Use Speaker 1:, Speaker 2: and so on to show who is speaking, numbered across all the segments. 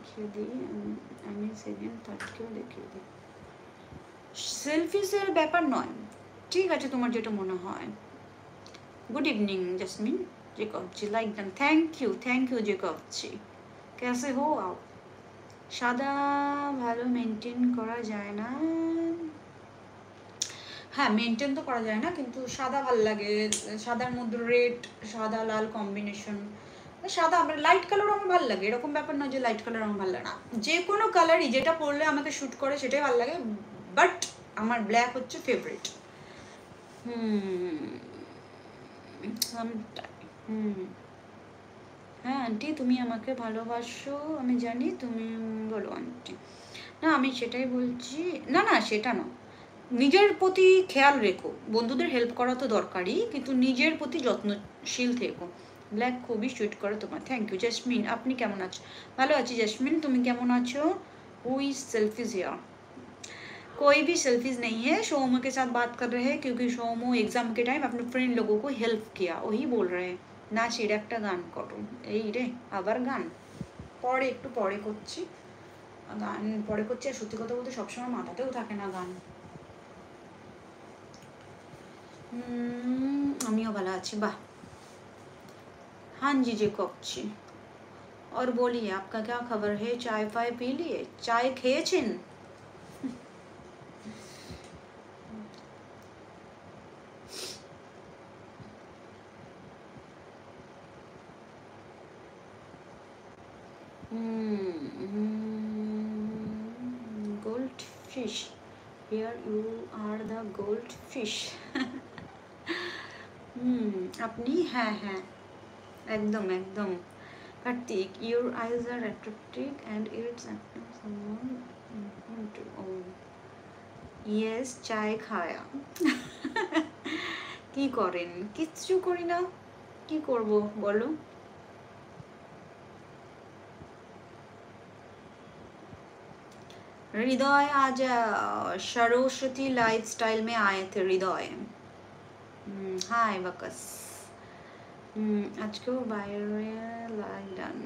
Speaker 1: দেখিয়ে দিই, আমি সেকেন্ড থার্ডকেও দেখিয়ে দিই। সেলফিসের ব্যাপার নয়, ঠিক আছে তোমার যেটা মনে হয়। Good evening Jasmine Jacob ji, like done, thank you Jacob ji. कैसे हो आप? সাদা ভালো মেনটেন করা যায় না, হ্যাঁ মেনটেন তো করা যায় না, কিন্তু সাদা ভাল লাগে। সাদার মধ্যে রেড, সাদা লাল কম্বিনেশন, সাদা আমার লাইট কালার আমার ভালো লাগে, এরকম ব্যাপার না যে লাইট কালার আমার ভালো লাগে না। যে কোনো কালারই যেটা পরলে আমাকে শ্যুট করে সেটাই ভালো লাগে, বাট আমার ব্ল্যাক হচ্ছে ফেভারিট। হ্যাঁ আন্টি, তুমি আমাকে ভালোবাসো আমি জানি, তুমি বলো আন্টি। না আমি সেটাই বলছি, না না সেটা না, নিজের প্রতি খেয়াল রেখো, বন্ধুদের হেল্প করা তো দরকারই, কিন্তু নিজের প্রতি যত্নশীল থেকো। ব্ল্যাক খুবই সুইট করে তোমার। থ্যাংক ইউ জেসমিন, আপনি কেমন আছো? ভালো আছি জেসমিन, তুমি কেমন আছো? हुई सेल्फीज यार, कोई भी सेल्फीज नहीं है, शोमो के साथ बात कर रहे हैं क्योंकि शोमो एग्जाम के टाइम अपने फ्रेंड लोगों को हेल्प किया, वही बोल रहे हैं। নাচের একটা গান করো। এই রে আবার গান, পরে একটু পরে করছি গান, পরে করছি। আর সত্যি কথা বলতে সবসময় মাথাতেও থাকে না গান। আমিও ভালো আছি, বাহ। हाँ जी जेकब जी, और बोलिए आपका क्या खबर है? चाय फाय पी लिए? चाय খেয়েছেন? goldfish, here you are the goldfish। আপনি, হ্যাঁ হ্যাঁ একদম একদম। Kartik, your eyes are attractive and it's someone to own। yes চায় খায়া। কি করেন? কিচ্ছু করি না, কি করব বলো। हृदय आज सरस्वती लाइफस्टाइल में आए थे हृदय। हाय बकस, আজকেও বাইরে like done,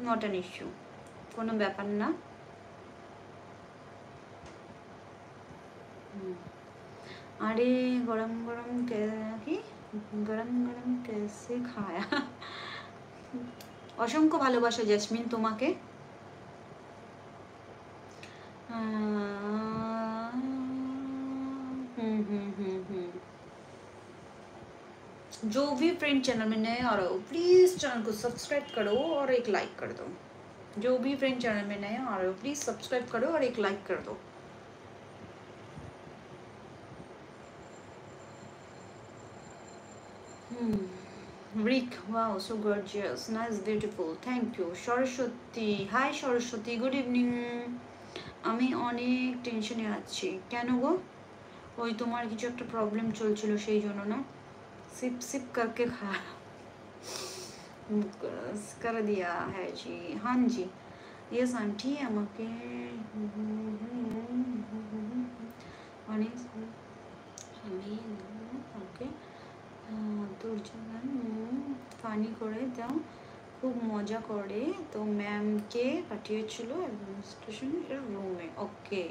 Speaker 1: not an issue, কোনো ব্যাপার না। আরে গরম গরম কি গরম গরম কেসে খায়া। অসংখ্য ভালোবাসা জেসমিন তোমাকে। जो भी फ्रेंड चैनल में नए आ रहे हो प्लीज़ चैनल को सब्सक्राइब करो और एक लाइक कर दो। जो भी फ्रेंड चैनल में नए आ रहे हो प्लीज़ सब्सक्राइब करो और एक लाइक कर दो। Rick, wow, so gorgeous, nice, beautiful, thank you. Saraswati, hi Saraswati, good evening. আমি অনেক টেনশনে আছি। কেন গো? ওই তোমার কিছু একটা প্রবলেম চলছিল সেই জন্য না? सिप सिप करके खा कर दिया है जी। हाँ जी यस आंटी আমাকে অনেক আমি ওকে তোর জন্য পানি করে দাও, খুব মজা করে, তো ম্যামকে পাঠিয়েছিল অ্যাডমিনিস্ট্রেশনের রুমে। ওকে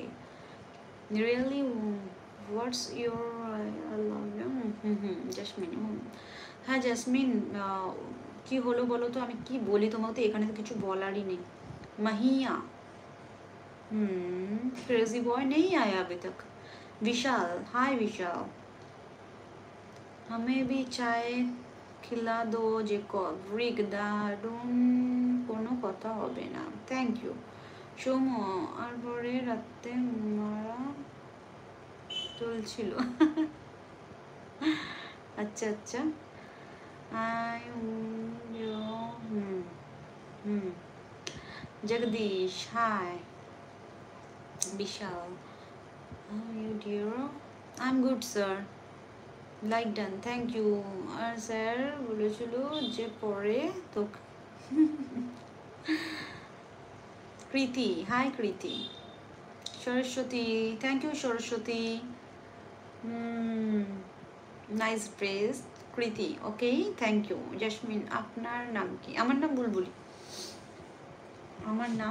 Speaker 1: রিয়েলি হোয়াটস ইউর জেসমিন। হ্যাঁ জেসমিন, কি হলো বলো তো, আমি কি বলি তোমাকে, তো এখানে তো কিছু বলারই নেই। महिया, क्रेजी बॉय नहीं आया अभी तक। विशाल, हाय विशाल, हमें भी चाय खिला दो जेकब। রিক দারুণ, কোনো কথা হবে না। Thank you সোমো। আর পরে রাতে মারা চলছিল। আচ্ছা আচ্ছা। जगदीश, हाय विशाल, how are you dear? I'm good sir, like done, thank you। আর স্যার বলেছিল যে পরে তো। Kriti, hi Kriti. Saraswati, thank you Saraswati, nice praise Kriti. Okay thank you Jasmine. আপনার নাম কি? আমার নাম বুলবুলি, আমার নাম